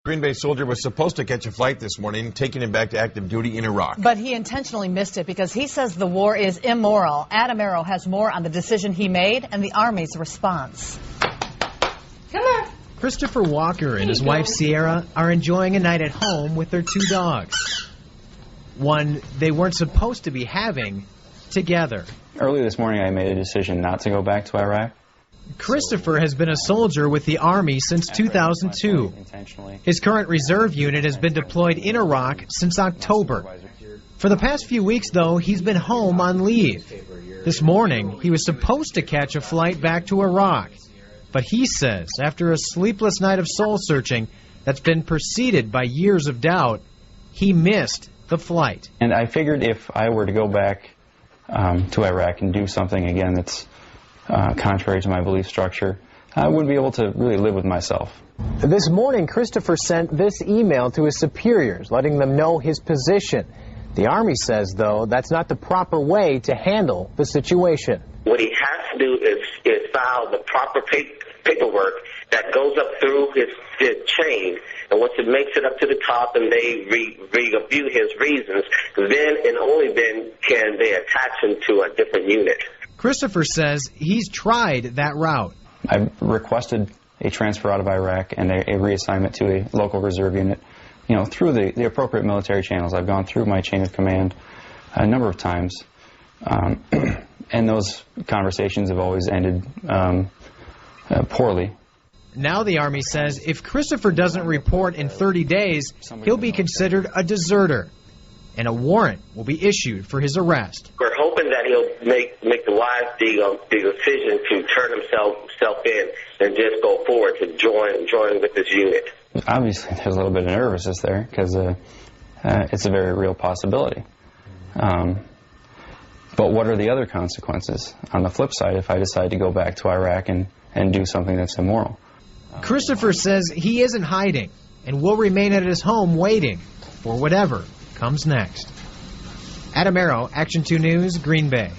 Green Bay soldier was supposed to catch a flight this morning, taking him back to active duty in Iraq. But he intentionally missed it because he says the war is immoral. Adam Arrow has more on the decision he made and the Army's response. Come on. Christopher Walker and his wife Sierra are enjoying a night at home with their 2 dogs. One they weren't supposed to be having together. Early this morning I made a decision not to go back to Iraq. Christopher has been a soldier with the Army since 2002. His current reserve unit has been deployed in Iraq since October. For the past few weeks, though, he's been home on leave. This morning, he was supposed to catch a flight back to Iraq. But he says, after a sleepless night of soul-searching that's been preceded by years of doubt, he missed the flight. And I figured if I were to go back to Iraq and do something again that's contrary to my belief structure, I wouldn't be able to really live with myself. This morning, Christopher sent this email to his superiors, letting them know his position. The Army says, though, that's not the proper way to handle the situation. What he has to do is file the proper paperwork that goes up through his chain, and once it makes it up to the top and they review his reasons, then and only then can they attach him to a different unit. Christopher says he's tried that route. I've requested a transfer out of Iraq and a reassignment to a local reserve unit, through the appropriate military channels. I've gone through my chain of command a number of times, and those conversations have always ended poorly. Now the Army says if Christopher doesn't report in 30 days, he'll be considered a deserter, and a warrant will be issued for his arrest. We're hoping that he'll make the wise decision to turn himself in and just go forward to join with this unit. Obviously, there's a little bit of nervousness there because it's a very real possibility. But what are the other consequences on the flip side if I decide to go back to Iraq and do something that's immoral? Christopher says he isn't hiding and will remain at his home waiting for whatever comes next. Adam Arrow, Action 2 News, Green Bay.